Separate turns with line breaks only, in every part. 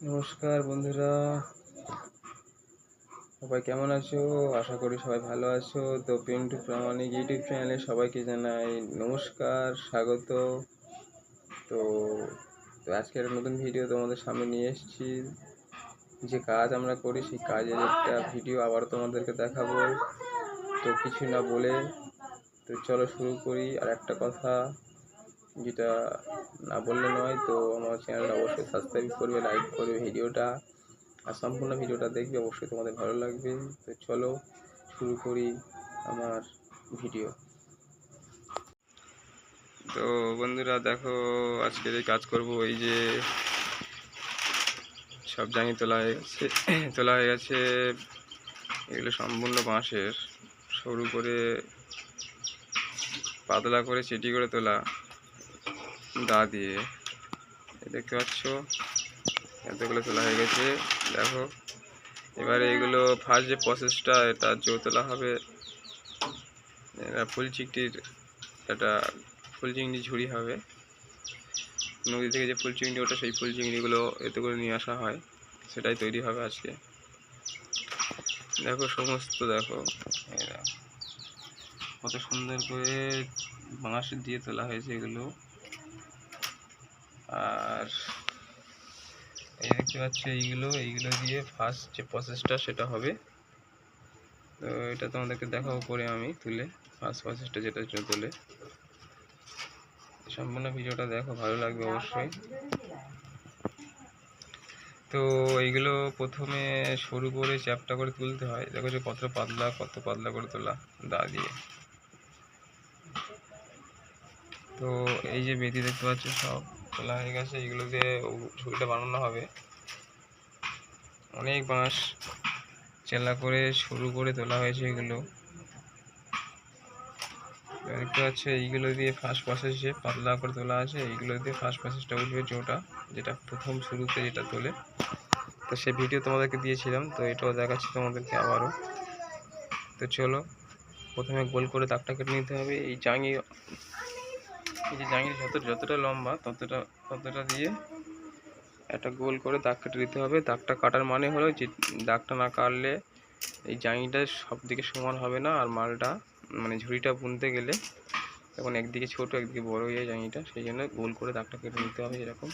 নমস্কার বন্ধুরা, সবাই কেমন আছো? আশা করি সবাই ভালো আছো। তো পিন্টু প্রামাণিক ইউটিউব চ্যানেলে সবাইকে জানাই নমস্কার, স্বাগত। তো আজকে একটা নতুন ভিডিও তোমাদের সামনে নিয়ে এসেছি। যে কাজ আমরা করি সেই কাজের একটা ভিডিও আবার তোমাদেরকে দেখাবো। তো কিছু না বলে তো চলো শুরু করি। আর একটা কথা যেটা না বললে নয়, তো আমার চ্যানেলটা অবশ্যই সাবস্ক্রাইব করবে, লাইক করবে ভিডিওটা, আর সম্পূর্ণ ভিডিওটা দেখবে, অবশ্যই তোমাদের ভালো লাগবে। তো চলো শুরু করি আমার ভিডিও। তো বন্ধুরা দেখো, আজকে যে কাজ করব, এই যে সব জাঙি তোলা হয়ে গেছে। এগুলো সম্পূর্ণ বাঁশের, সরু করে পাতলা করে চিটি করে তোলা দা দিয়ে। দেখতে পাচ্ছ এতগুলো তোলা হয়ে গেছে। দেখো এবারে এগুলো ফার্স্ট যে প্রসেসটা, এটা জো তোলা হবে। ফুল চিংড়ির একটা ফুল চিংড়ি ঝুড়ি হবে নদী থেকে, যে ফুল চিংড়ি ওটা, সেই ফুল চিংড়িগুলো এতে করে নিয়ে আসা হয়, সেটাই তৈরি হবে আজকে। দেখো সমস্ত, দেখো কত সুন্দর করে বাঁশ দিয়ে তোলা হয়েছে এগুলো। আর এই দেখতে পাচ্ছ এইগুলো দিয়ে ফার্স্ট যে প্রসেসটা সেটা হবে। তো এটা তোমাদেরকে দেখাবো পরে আমি তুলে, ফার্স্ট প্রসেসটা যেটা তোলে। সম্পূর্ণ ভিডিওটা দেখো, ভালো লাগবে অবশ্যই। তো এইগুলো প্রথমে সরু করে চ্যাপটা করে তুলতে হয়। দেখো যে কত পাতলা করে তোলা দা দিয়ে। তো এই যে বেদি দেখতে পাচ্ছ সব তোলা হয়ে গেছে। এইগুলো দিয়ে ঝুড়িটা বানানো হবে। অনেক বাঁশ চেলা করে সরু করে তোলা হয়েছে এগুলো। দেখতে পাচ্ছ এইগুলো দিয়ে ফার্স্ট প্রসেসে পাতলা করে তোলা আছে। এইগুলো দিয়ে ফার্স্ট প্রসেসটা উঠবে, যেটা প্রথম শুরুতে যেটা তোলে। তো সেই ভিডিও তোমাদেরকে দিয়েছিলাম, তো এটাও দেখাচ্ছি তোমাদেরকে আবারও। তো চলো, প্রথমে গোল করে দাগটা কেটে নিতে হবে। এই যে জাঙির যতটা লম্বা ততটা দিয়ে একটা গোল করে দাগ কেটে দিতে হবে। দাগটা কাটার মানে হলো যে দাগটা না কাটলে এই জাঙিটা সব দিকে সমান হবে না, আর মালটা মানে ঝুড়িটা বুনতে গেলে তখন একদিকে ছোট একদিকে বড় হয়ে যায় জাঙিটা। সেই জন্য গোল করে দাগটা কেটে নিতে হবে, এরকম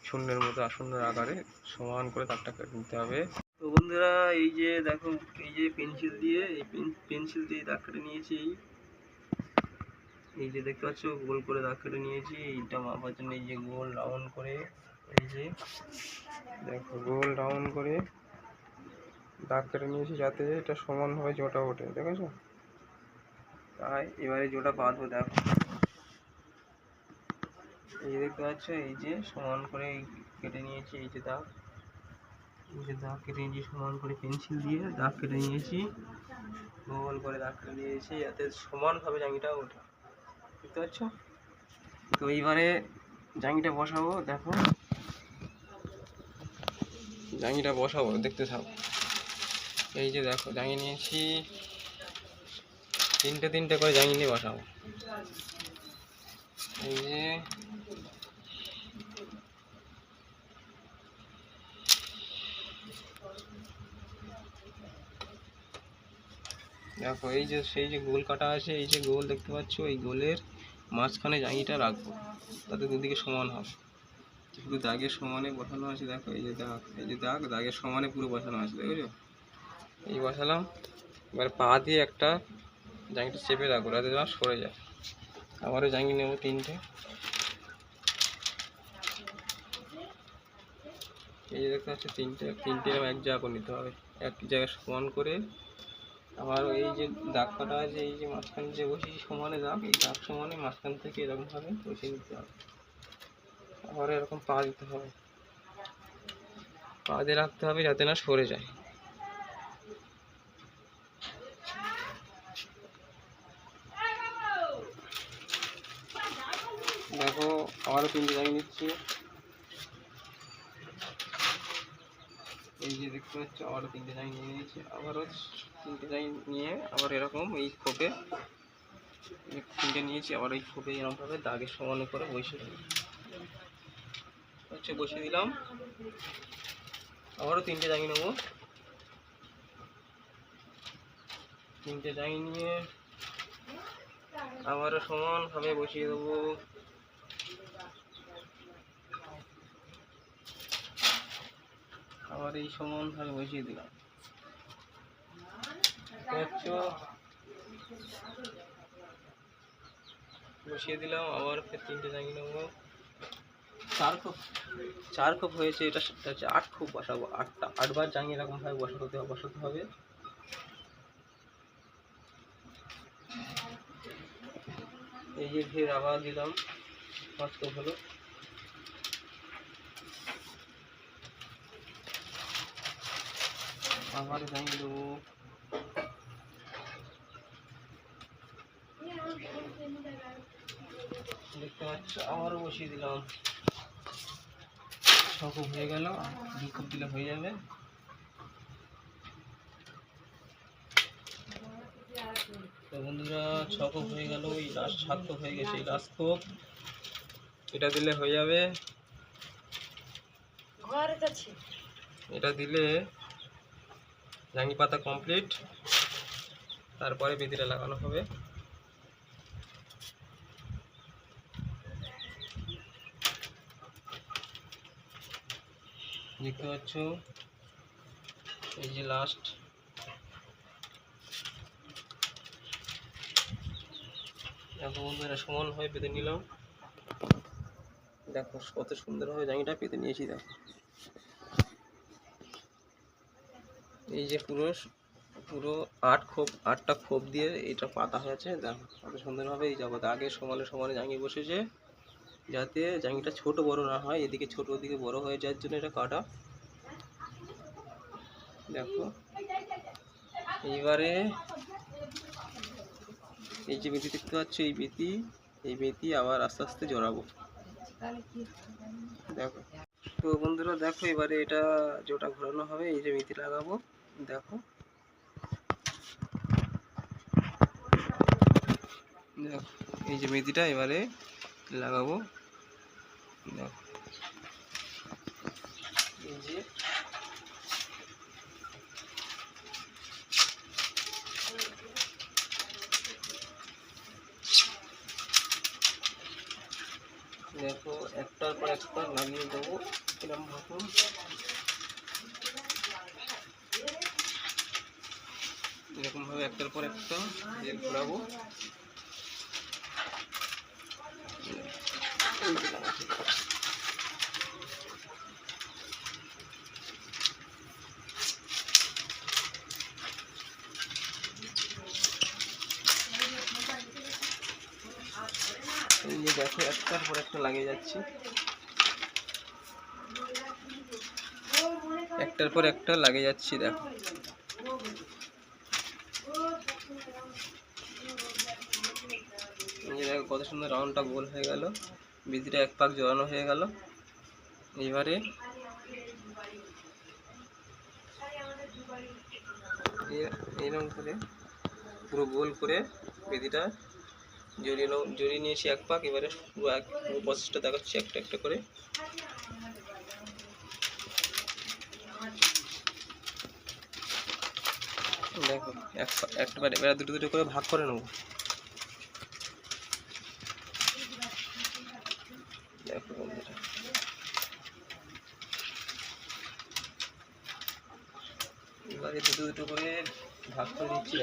শূন্যের মতো আসন্নের আকারে সমান করে দাগটা কেটে নিতে হবে। তো বন্ধুরা, এই যে দেখো, এই যে পেন্সিল দিয়ে দাগ কেটে নিয়েছি। এই যে দেখতে পাচ্ছ গোল করে দাগ কেটে নিয়েছি। এইটা মাপার জন্য এই যে গোল রাউন্ড করে, এই যে দেখো গোল রাউন্ড করে দাগ কেটে নিয়েছি, যাতে এটা সমানভাবে জোটা ওঠে। দেখেছো? তাই এবারে জোটা বাঁধবো। দেখো এই দেখতে পাচ্ছ, এই যে সমান করে কেটে নিয়েছি। এই যে দাগ কেটে নিয়েছি সমান করে, পেন্সিল দিয়ে দাগ কেটে নিয়েছি, গোল করে দাগ কেটে নিয়েছি, যাতে সমানভাবে জাঙ্গিটা ওঠে। দেখতে পাচ্ছ? তো এইবারে জাঙ্গিটা বসাবো। দেখো জাঙ্গিটা বসাবো, দেখতে থাকো। এই যে দেখো জাঙ্গি নিয়েছি, তিনটে করে জাঙ্গি নিয়ে বসাবো। এই যে দেখো, এই যে সেই যে গোল কাটা আছে, এই যে গোল দেখতে পাচ্ছ, এই গোলের মাঝখানে জাঙ্গিটা রাখবো, তাতে দুদিকে সমান হবে। শুধু দাগের সমানে বসানো আছে। দেখো এই যে দাগের সমানে পুরো বসানো আছে, দেখেছো? এই বসালাম। এবার পা দিয়ে একটা জাঙ্গিটা চেপে রাখবো, যাতে তোমার সরে যায়। আবারও জাঙ্গি নেবো তিনটে। এই যে দেখতে পাচ্ছ তিনটে এক জায়গা করে নিতে হবে, এক জায়গায় সমান করে। আবার এই যে দাগ কাটা আছে, এই যে মাঝখানে যে বসি সমানে দাগ, এই দাগ সমানে মাঝখান থেকে এরকমভাবে বসিয়ে নিতে হবে। আবার এরকম পা দিতে হবে, পা দিয়ে রাখতে হবে যাতে না সরে যায়। দেখো আবারও তিনটে জায়গায় নিচ্ছি। এই যে দেখতে পাচ্ছ, আবারও তিনটে জায়গায় নিয়ে নিয়েছি। আবারও তিনটে জায়গায় নিয়ে আবার এরকম এই খোপে তিনটে নিয়েছি, আবার এই খোপে এরকমভাবে দাগের সমান করে বসিয়ে দেবো। হচ্ছে বসিয়ে দিলাম। আবারও 3টে জাঙি নেবো। 3টে জাঙি নিয়ে আবারও সমানভাবে বসিয়ে দেবো। আবার এই সমানভাবে বসিয়ে দিলাম। বসিয়ে দিলাম। আবার ফের 3টে জাঙি নেবো। 4 খোপ হয়েছে। এটা হচ্ছে 8 খোপ বসাবো। 8বার জাঙি এরকম ভাবে বসাতে হবে। এই যে ফের আবার দিলাম 5 খোপ হলো। আবার জাঙি দেবো। দেখতে পাচ্ছ, আবারও বসিয়ে দিলাম। 6 খোপ হয়ে গেল। 2 খোপ দিলে হয়ে যাবে। তো বন্ধুরা 6 খোপ হয়ে গেল। এই লাস্ট 7 খোপ হয়ে গেছে। এই লাস্ট খোপ এটা দিলে হয়ে যাবে। এটা দিলে জাঙি পাতা কমপ্লিট। তারপরে বেদিটা লাগানো হবে। দেখতে পাচ্ছ, এই যে লাস্ট। দেখো বন্ধুরা সমানভাবে পেতে নিলাম। দেখো কত সুন্দরভাবে জাঙিটা পেতে নিয়েছি। দেখো এই যে পুরো 8টা খোপ দিয়ে এটা পাতা হয়েছে। দেখো কত সুন্দরভাবে এই জগতে আগে সমানে সমানে জাঙি বসেছে, যাতে জাঙিটা ছোট বড় না হয়। এদিকে ছোট ওদিকে বড় হয়ে যাওয়ার জন্য এটা কাটা। দেখো এইবারে এই যে বেতি দেখতে পাচ্ছ, এই বেতি আবার আস্তে আস্তে জড়াবো। দেখো তো বন্ধুরা, দেখো এবারে এটা যেটা ঘোরানো হবে, এই যে বেতি লাগাবো। দেখো এই যে মেথিটা এবারে লাগাবো। দেখো এই যে দেখো একটার পর একটা লাগিয়ে দেবো এরকম মতন। এরকম ভাবে একটার পর একটা ঘোরাবো। এই যে দেখো একটার পর একটা লাগিয়ে যাচ্ছি। একটার পর একটা লাগিয়ে যাচ্ছি। দেখো এই যে দেখো কত সুন্দর রাউন্ডটা গোল হয়ে গেল। বিচিটা এক পাক জড়ানো হয়ে গেল। এইবারে এরকম করে পুরো গোল করে বেদিটা জড়িয়ে নিয়েছি এক পাক। এবারে পুরো প্রসেসটা দেখাচ্ছি একটা একটা করে। দেখো একবারে এবার দুটো দুটো করে ভাগ করে নেবো। দেখো বন্ধুরা, এবারে দুটো দুটো করে ভাগ করে দিচ্ছি।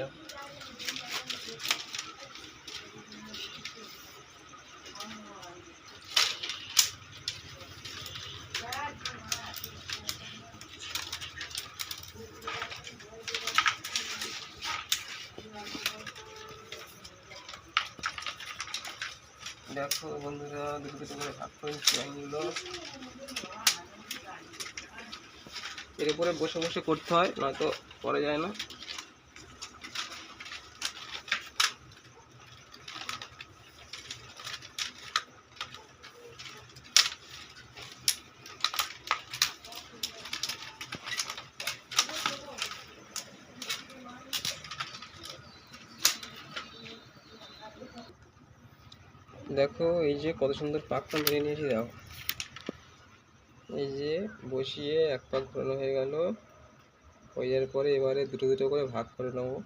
দেখো বন্ধুরা, দুটো দুটো করে ভাগ করে দিচ্ছি জাঙিগুলো। এর উপরে বসে বসে করতে হয়, নয়তো করা যায় না। দেখো এই যে কত সুন্দর পাকটা মেরে নিয়েছি। দেখো এই যে বসিয়ে এক পাক ঘোরানো হয়ে গেল। হয়ে যাওয়ার পরে এবারে দুটো দুটো করে ভাগ করে নেবো।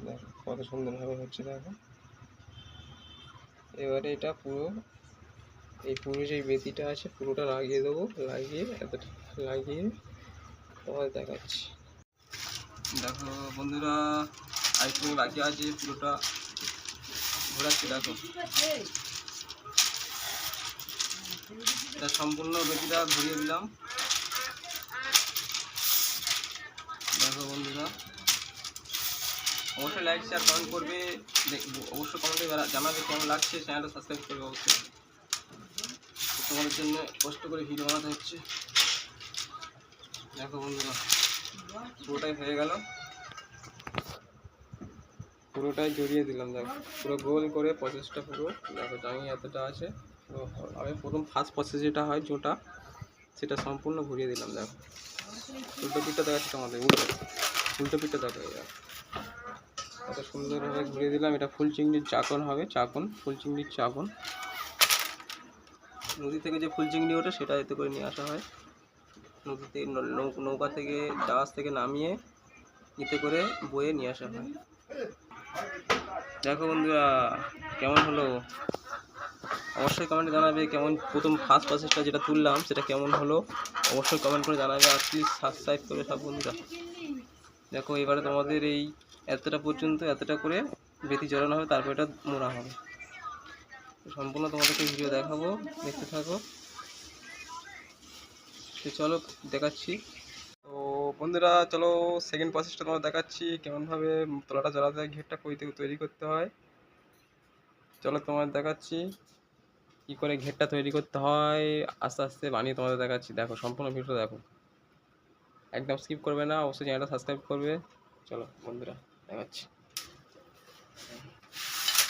দেখো কত সুন্দরভাবে হচ্ছে, দেখো। এবারে এটা পুরো যে বেতিটা আছে পুরোটা লাগিয়ে দেবো, লাগিয়ে এতটা লাগিয়ে তোমাদের দেখাচ্ছি। দেখো বন্ধুরা, আইসক্রিম বাকি আছে, পুরোটা ঘোরাচ্ছি। দেখো এটা সম্পূর্ণ বেতিটা ঘুরিয়ে দিলাম। দেখো বন্ধুরা, অবশ্যই লাইক শেয়ার কমেন্ট করবে, অবশ্যই কমেন্টে জানাবে কেমন লাগছে। চ্যানেলটা সাবস্ক্রাইব করবে অবশ্যই, তোমাদের জন্য কষ্ট করে ভিডিও বানাতে হচ্ছে। দেখো বন্ধুরা, পুরোটাই হয়ে গেল, পুরোটাই জড়িয়ে দিলাম। দেখো পুরো গোল করে প্রসেসটা পুরো, দেখো জানি এতটা আছে। তো আমি প্রথম ফার্স্ট প্রসেস যেটা হয় যেটা, সেটা সম্পূর্ণ ঘুরিয়ে দিলাম। দেখো উল্টো পিঠটা দেখাচ্ছি তোমাদের, উল্টো পিঠটা দেখো। এত সুন্দরভাবে ঘুরিয়ে দিলাম। এটা ফুল চিংড়ির চাকন হবে, চাকন, ফুল চিংড়ির চাকন। নদী থেকে যে ফুল চিংড়ি ওঠে সেটা এতে করে নিয়ে আসা হয়। নদী থেকে নৌকা থেকে জাহাজ থেকে নামিয়ে এতে করে বয়ে নিয়ে আসা হয়। দেখো বন্ধুরা কেমন হলো, অবশ্যই কমেন্টে জানাবে কেমন। প্রথম ফার্স্ট প্রসেসটা যেটা তুললাম সেটা কেমন হলো, অবশ্যই কমেন্ট করে জানাবে। আর প্লিজ সাবস্ক্রাইব করবে সব বন্ধুরা। দেখো এবারে তোমাদের এই এতটা পর্যন্ত এতটা করে বেতি জড়ানো হবে, তারপর এটা মোড়া হবে। সম্পূর্ণ তোমাদেরকে ভিডিও দেখাবো, দেখতে থাকো। তো চলো দেখাচ্ছি। তো বন্ধুরা চলো সেকেন্ড প্রসেসটা তোমার দেখাচ্ছি, কেমনভাবে তলাটা জ্বালাতে হয়, ঘেরটা তৈরি করতে হয়। চলো তোমার দেখাচ্ছি কী করে ঘেরটা তৈরি করতে হয়, আস্তে আস্তে বানিয়ে তোমাদের দেখাচ্ছি। দেখো সম্পূর্ণ ভিডিওটা দেখো, একদম স্কিপ করবে না, অবশ্যই চ্যানেলটা সাবস্ক্রাইব করবে। চলো বন্ধুরা দেখাচ্ছি।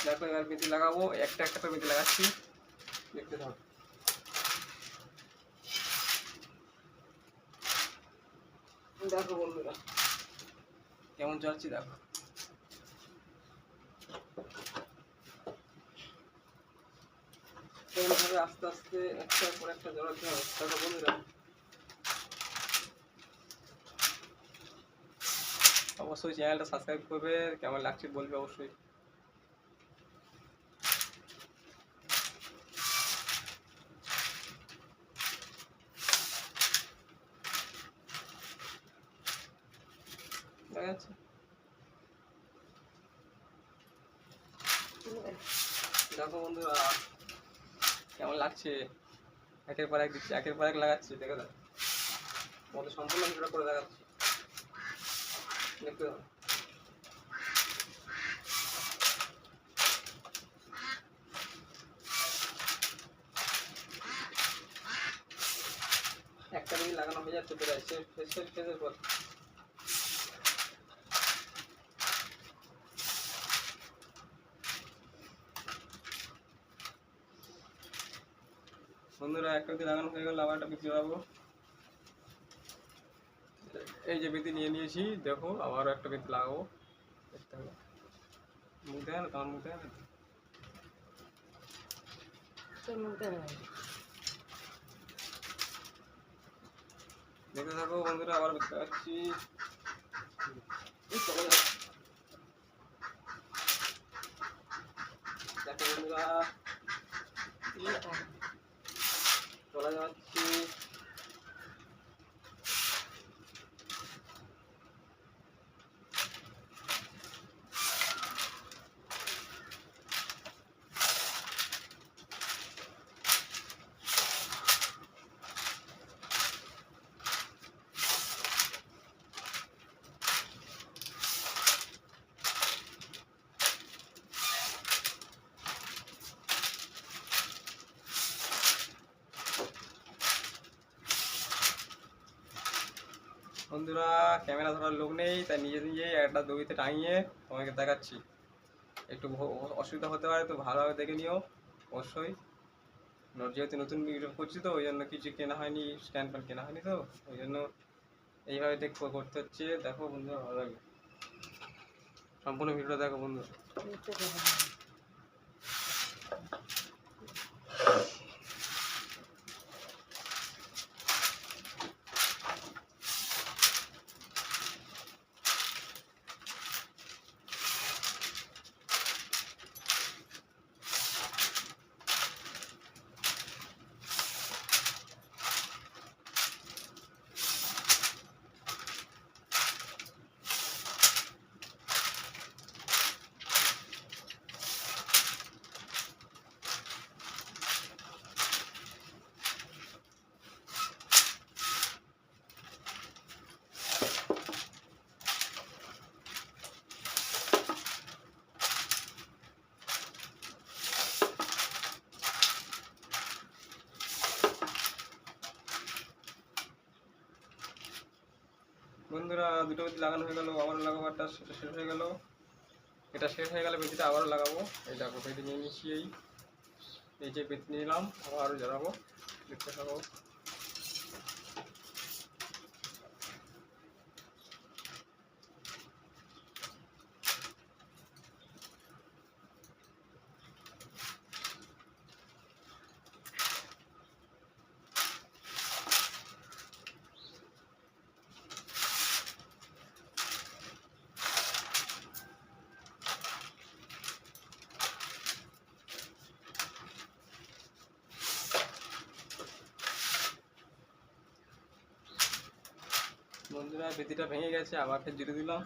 দেখো এবার বেতি লাগাবো, একটা একটা করে বেতি লাগাচ্ছি, দেখতে থাকো। দেখো বন্ধুরা কেমন চলছি, দেখো এইভাবে আস্তে আস্তে একটার পর একটা জড়াতে হবে। দেখো বন্ধুরা অবশ্যই চ্যানেলটা সাবস্ক্রাইব করবে, কেমন লাগছে বলবে অবশ্যই। দেখা যাচ্ছে, দেখো বন্ধুরা কেমন লাগছে, একের পর এক দিচ্ছি, একের পর এক লাগাচ্ছি। দেখে দাও তোমাদের সম্পূর্ণ ভিডিওটা করে দেখাচ্ছি, দেখতে দাও। একটা দিন লাগানো হয়ে যাচ্ছে প্রায় শেষের পর। বন্ধুরা একটা বেতি লাগানো হয়ে গেল, আবার একটা বেতি লাগাবো। এই যে বেতি নিয়ে নিয়েছি, দেখো আবারও একটা বেতি লাগাবো। দেখতে হবে, মুখ দেয় না তোমার, মুখ দেয় না, দেখতে থাকো বন্ধুরা। আবার বেতি লাগাচ্ছি, দেখো বন্ধুরা চলে যাচ্ছি। বন্ধুরা ক্যামেরা ধরার লোক নেই, তাই নিজে নিজেই একটা দড়িতে টাঙিয়ে তোমাকে দেখাচ্ছি। একটু অসুবিধা হতে পারে, তো ভালোভাবে দেখে নিও অবশ্যই। যেহেতু নতুন ভিডিও করছি তো ওই জন্য কিছু কেনা হয়নি, স্ট্যান্ড ফ্যান কেনা হয়নি, তো ওই জন্য এইভাবে করতে হচ্ছে। দেখো বন্ধুরা ভালো লাগবে, সম্পূর্ণ ভিডিওটা দেখো বন্ধুরা। বন্ধুরা দুটো বেদি লাগানো হয়ে গেল, আবারও লাগাবো, একটা সেটা শেষ হয়ে গেল, এটা শেষ হয়ে গেলে বেদিটা আবারও লাগাবো। এই দেখো বেদি নিয়ে নিচ্ছি, এই যে বেদি নিলাম, আবারও জ্বালাবো, দেখতে থাকো। বন্ধুরা বেদিটা ভেঙে গেছে, আবার ফের জুড়ে দিলাম।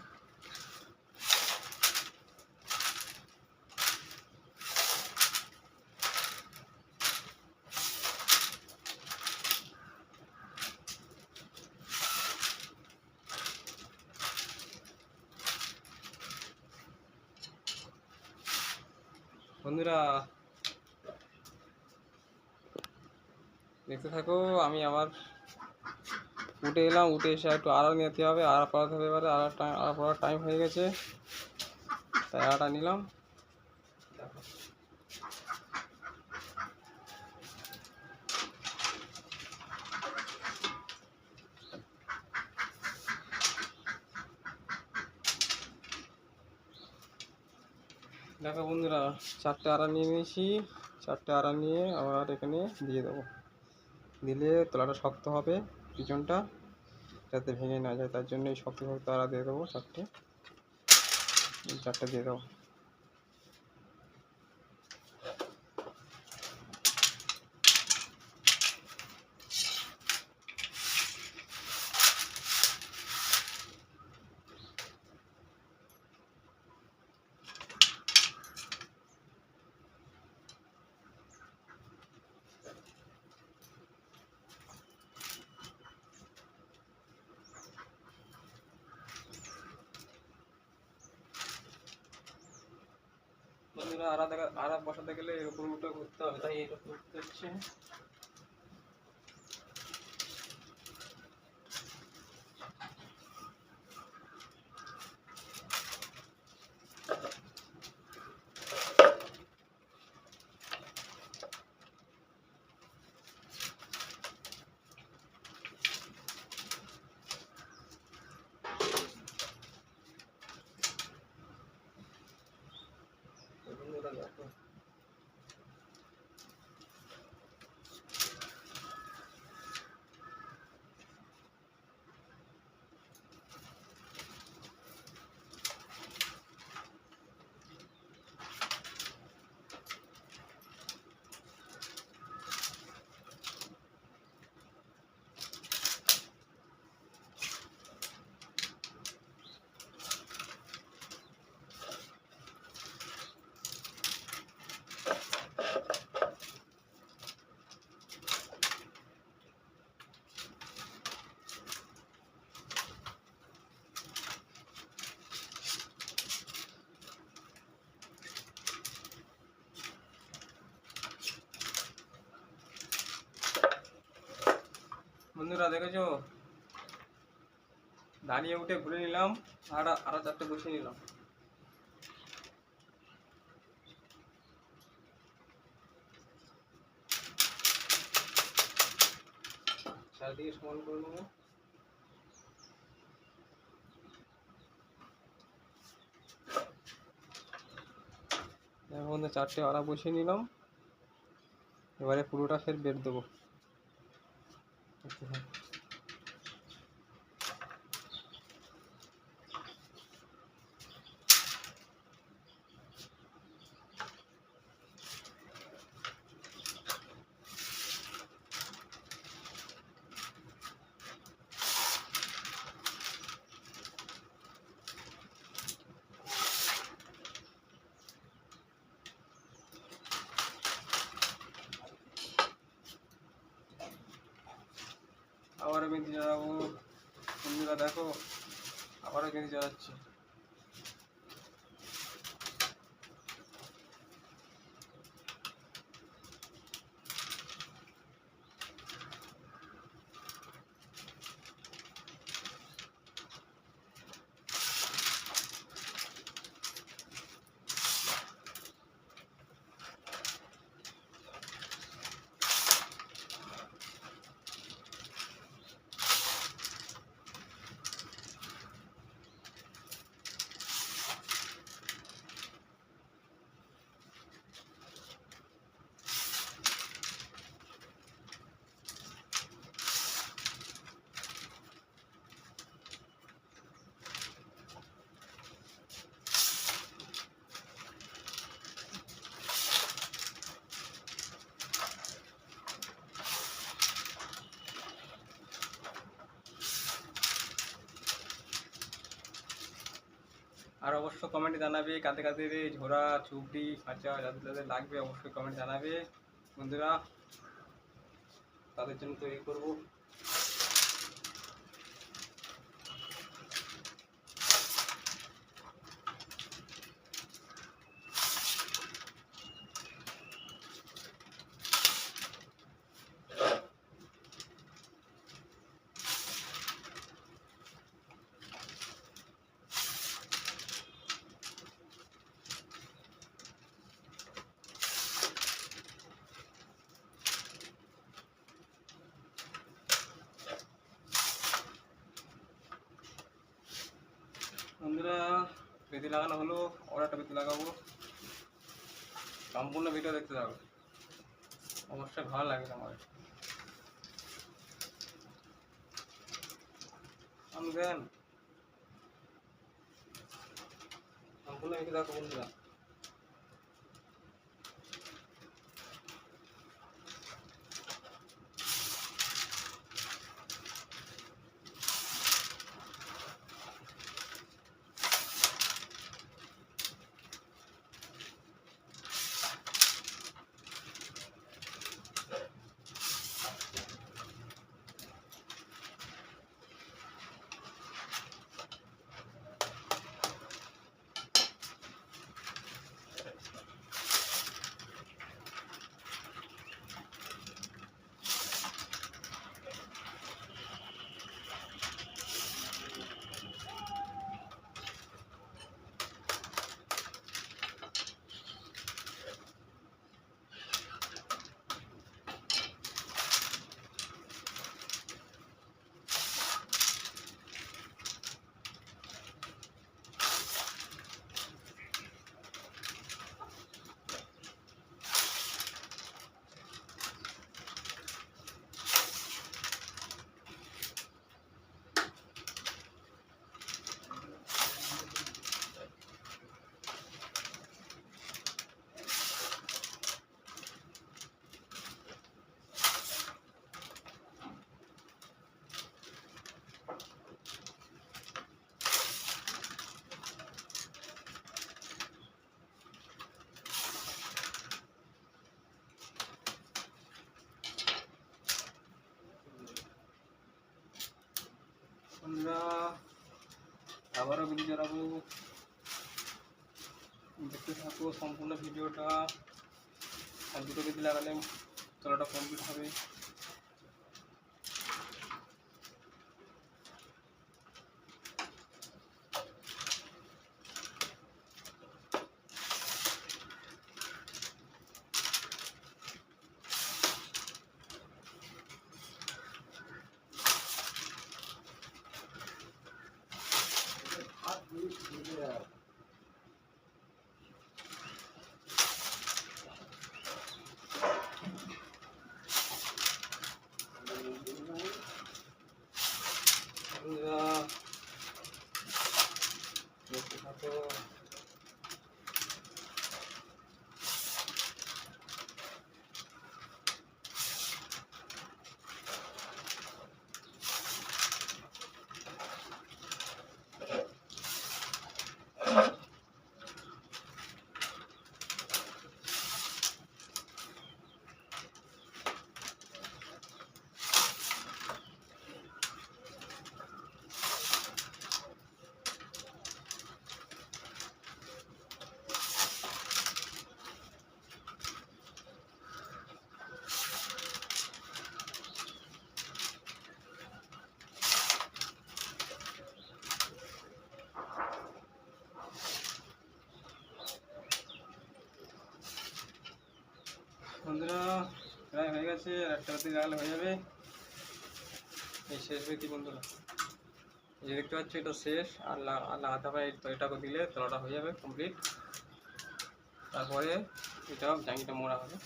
বন্ধুরা দেখতে থাকো, আমি আবার উঠে এলাম, উঠে এসে একটু আড়া নিতে হবে, আড়া পড়াতে হবে। এবারে আড়া পড়ার টাইম হয়ে গেছে, তাই আড়াটা নিলাম। দেখো বন্ধুরা, 4টে আড়া নিয়ে নিয়েছি, 4টে আড়া নিয়ে আবার এখানে দিয়ে দেবো। দিলে তলাটা শক্ত হবে, পিছনটা যাতে ভেঙে না যায়, তার জন্য এই শক্ত শক্ত আড়া দিয়ে দেবো 4টে। 4টে দিয়ে দেবো। বন্ধুরা আড়া বসাতে গেলে এর উপর উল্টো করতে হবে, তাই এটা করতে হচ্ছে। বন্ধুরা দেখো, বন্ধুরা দেখেছো, দাঁড়িয়ে উঠে ঘুরে নিলাম, আড়া 4টে বসিয়ে নিলাম। চারদিকে সমান করে নেবো। বন্ধু 4টে আড়া বসিয়ে নিলাম, এবারে পুরোটা ফের বের দেবো। আবারও বেঁধে জ্বালাবো। বন্ধুরা দেখো, আবারও বেঁধে জ্বালাচ্ছি।
আর অবশ্য কমেন্টে জানাবে কাদের কাদের এই ঝোড়া চুবড়ি খাঁচা যাদের যাদের লাগবে অবশ্যই কমেন্ট জানাবে বন্ধুরা, তাদের জন্য তৈরি করবো। বন্ধুরা বেদি লাগানো হলো, আর একটা বেদি লাগাবো। সম্পূর্ণ ভিডিও দেখতে থাকো, অবশ্যই ভালো লাগবে আমার। দেন সম্পূর্ণ ভিডিও দেখো বন্ধুরা। আমরা আবারও ভিডিও চালাবো, দেখতে থাকো সম্পূর্ণ ভিডিওটা। আর দুটো বেদি লাগালে তলাটা কমপ্লিট হবে। দেখতে থাকো। বন্ধুরা প্রায় হয়ে গেছে, আর একটা বেদি লাগালে হয়ে যাবে। এই শেষ বেদি বন্ধুরা, এই দেখতে পাচ্ছ এটা শেষ। আর লাগাতে হবে এটাকে দিলে তলাটা হয়ে যাবে কমপ্লিট। তারপরে এটাও জাঙ্গিটা মোড়া হবে।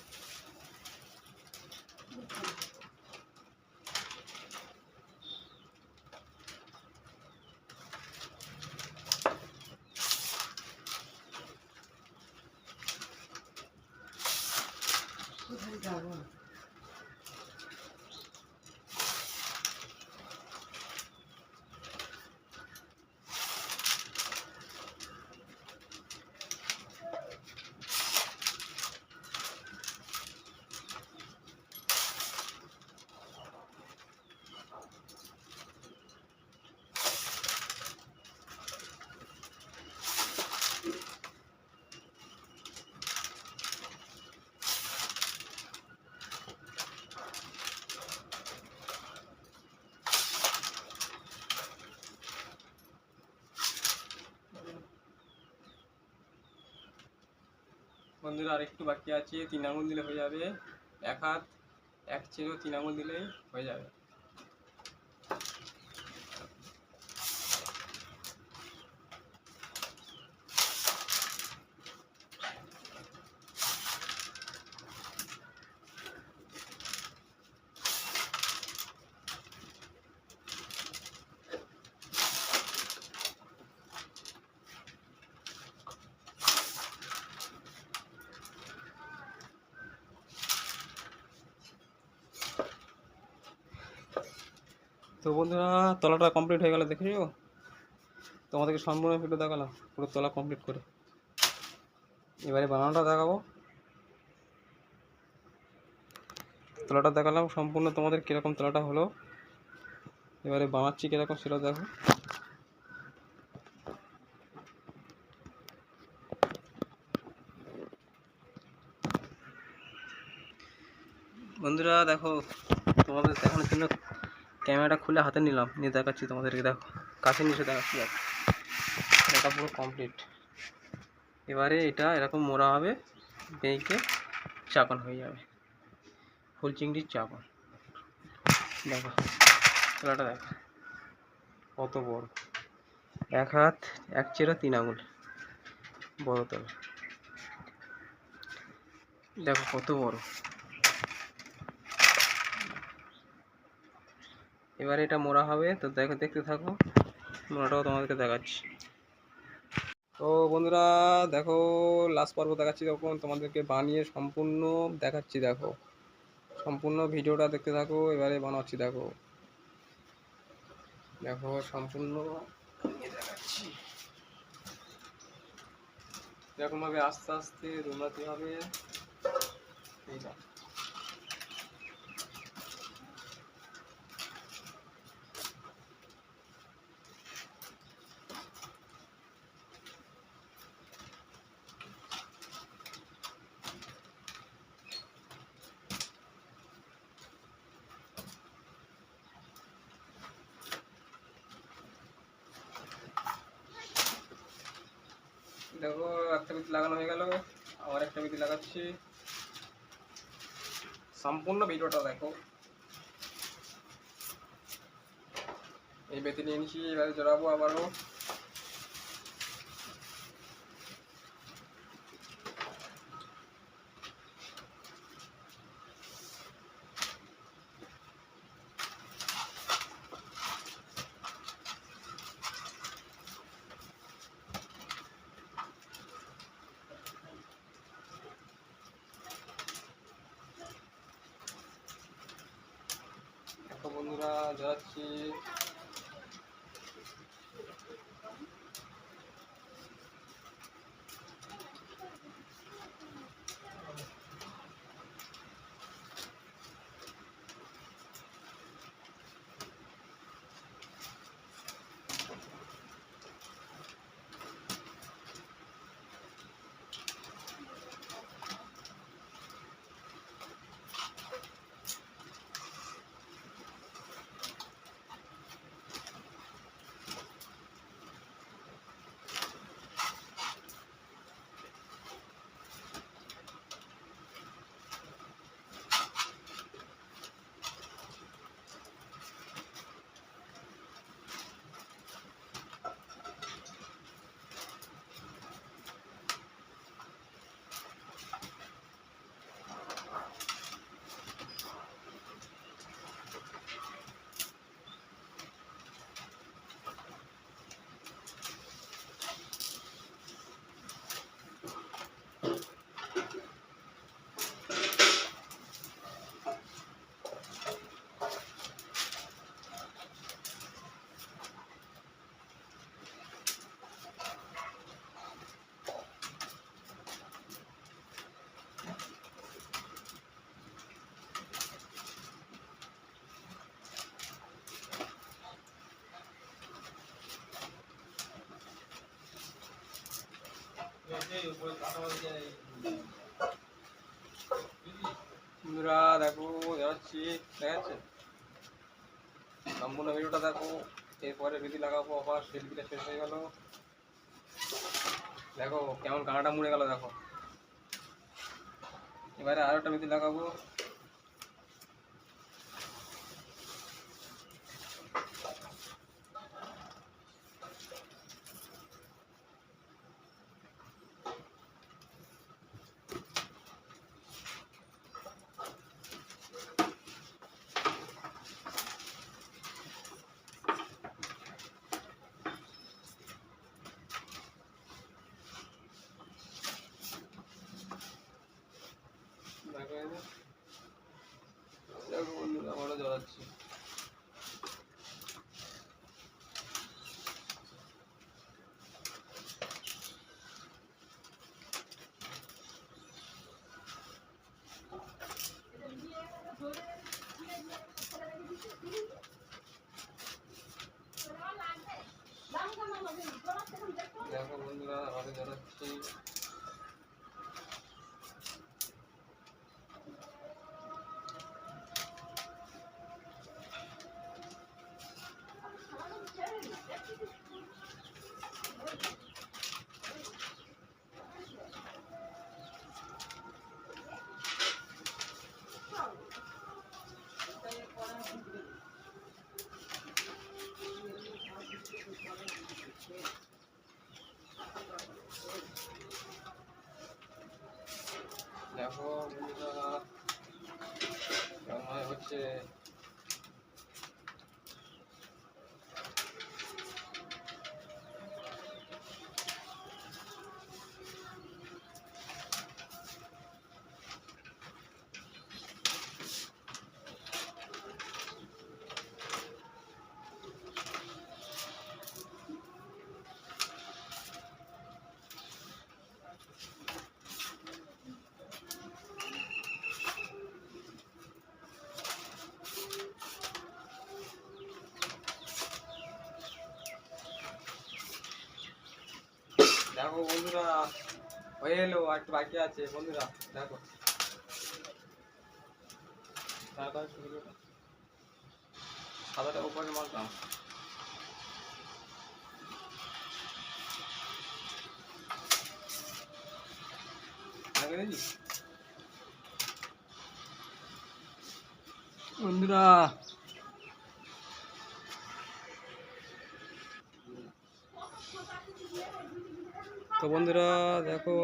বন্ধুরা আর একটু বাকি আছে, 3 আঙুল দিলে হয়ে যাবে। এক হাত এক চেরো 3 আঙুল দিলেই হয়ে যাবে। তো বন্ধুরা তলাটা কমপ্লিট হয়ে গেল, দেখেছো? তোমাদেরকে সম্পূর্ণ ভিডিও দেখালাম পুরো তলা কমপ্লিট করে। এবারে বানানোটা দেখাবো। তলাটা দেখালাম সম্পূর্ণ তোমাদের কীরকম তলাটা হলো। এবারে বানাচ্ছি কীরকম সেটা দেখো। বন্ধুরা দেখো, তোমাদের দেখানোর জন্য ক্যামেরাটা খুলে হাতে নিলাম, নিয়ে দেখাচ্ছি তোমাদেরকে। দেখো কাছে নিচে দেখাচ্ছি। দেখো এটা পুরো কমপ্লিট। এবারে এটা এরকম মোড়া হবে, বেঁকে চাকন হয়ে যাবে, ফুল চিংড়ির চাকন। দেখো তলাটা দেখো কত বড়, 1 হাত 1 চেরো 3 আঙুল বড় তলা। দেখো কত বড়। এবারে এটা মোড়া হবে, তো দেখো দেখতে থাকো, মোড়াটাও তোমাদেরকে দেখাচ্ছি। তো বন্ধুরা দেখো লাস্ট পর্ব দেখাচ্ছি, তখন তোমাদেরকে বানিয়ে সম্পূর্ণ দেখাচ্ছি। দেখো সম্পূর্ণ ভিডিওটা দেখতে থাকো। এবারে বানাচ্ছি দেখো, দেখো সম্পূর্ণ দেখাচ্ছি। এরকমভাবে আস্তে আস্তে দোলাতে হবে। এইটা দেখো একটা বিট লাগানো হয়ে গেল, আবার একটা বিট লাগাচ্ছি। সম্পূর্ণ ভিডিওটা দেখো। এই বেতি নিয়ে নিচ্ছি, এবারে জড়াবো আবারও। দেখো বন্ধুরা জড়াচ্ছি। বন্ধুরা দেখো যাচ্ছি, ঠিক আছে? সম্পূর্ণ ভিডিওটা দেখো। এরপরে বিধি লাগাবো, আবার সেলফিটা শেষ হয়ে গেল। দেখো কেমন কানাটা মুড়ে গেল। দেখো এবারে আরও একটা মেথি লাগাবো। দেখো বন্ধুরা আবারও জ্বলাচ্ছি। দেখো বন্ধুরা আবারও জ্বলাচ্ছি। দেখো বন্ধুরা কেমন হয় হচ্ছে। দেখো বন্ধুরা হয়ে এলো, আর একটু বাকি আছে বন্ধুরা। দেখো তারপর সাদাটা উপরে মারলাম। বন্ধুরা তো বন্ধুরা দেখো,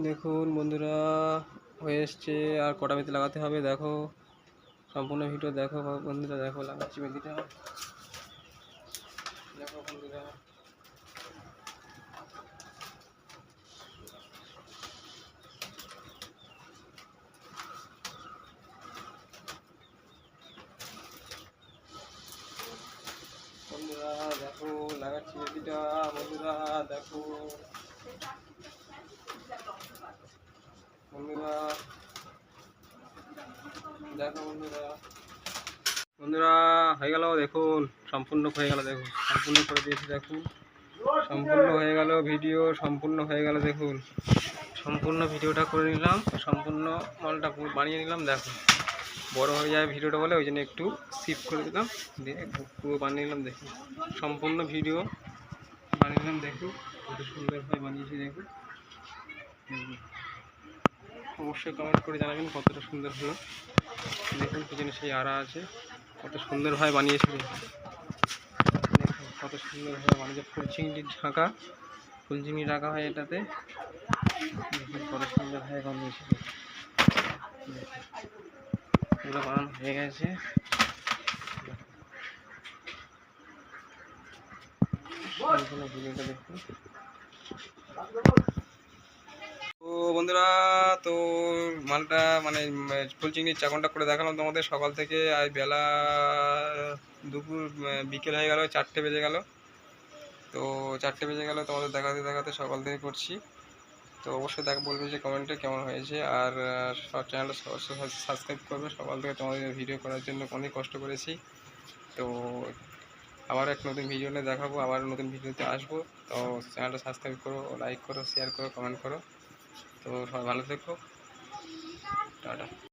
দেখুন বন্ধুরা হয়ে এসছে, আর কটা মেথি লাগাতে হবে দেখো। সম্পূর্ণ ভিডিও দেখো বন্ধুরা। দেখো লাগাচ্ছি মেথিটা। দেখো বন্ধুরা বন্ধুরা দেখো লাগাচ্ছি মেথিটা। বন্ধুরা দেখো বন্ধুরা দেখো বন্ধুরা বন্ধুরা হয়ে গেল। দেখুন সম্পূর্ণ হয়ে গেল। দেখুন সম্পূর্ণ করে দিয়েছি। দেখুন সম্পূর্ণ হয়ে গেল ভিডিও, সম্পূর্ণ হয়ে গেল। দেখুন সম্পূর্ণ ভিডিওটা করে নিলাম, সম্পূর্ণ মালটা বানিয়ে নিলাম। দেখুন বড় হয়ে যায় ভিডিওটা বলে ওই জন্য একটু শিফট করে দিলাম, দিয়ে পুরো বানিয়ে নিলাম। দেখুন সম্পূর্ণ ভিডিও বানিয়ে নিলাম। দেখুন কত সুন্দরভাবে বানিয়েছি। দেখুন অবশ্যই কমেন্ট করে জানাবেন কতটা সুন্দর হলো। দেখুন পিছনে সেই আড়া আছে, কত সুন্দরভাবে বানিয়েছি। দেখুন কত সুন্দরভাবে বানিয়েছে। ফুল চিংড়ির ঢাকা, ফুল চিংড়ি রাখা হয় এটাতে। দেখুন কত সুন্দরভাবে বানিয়েছি। এগুলো বানানো হয়ে গেছে। ভিডিওটা দেখুন। তো বন্ধুরা তো মালটা মানে ফুল চিংড়ির চাকনটা করে দেখালাম তোমাদের সকাল থেকে। আর বেলা দুপুর বিকেল হয়ে গেল, 4টে বেজে গেল। তো 4টে বেজে গেল তোমাদের দেখাতে দেখাতে সকাল থেকে করছি। তো অবশ্যই বলবে যে কমেন্টে কেমন হয়েছে। আর সব চ্যানেলটা অবশ্যই সাবস্ক্রাইব করবে। সকাল থেকে তোমাদের ভিডিও করার জন্য অনেক কষ্ট করেছি। তো আবার এক নতুন ভিডিও নিয়ে দেখাবো, আবার নতুন ভিডিওতে আসবো। তো চ্যানেলটা সাবস্ক্রাইব করো, লাইক করো, শেয়ার করো, কমেন্ট করো। তো সবাই ভালো থেকো, টাটা।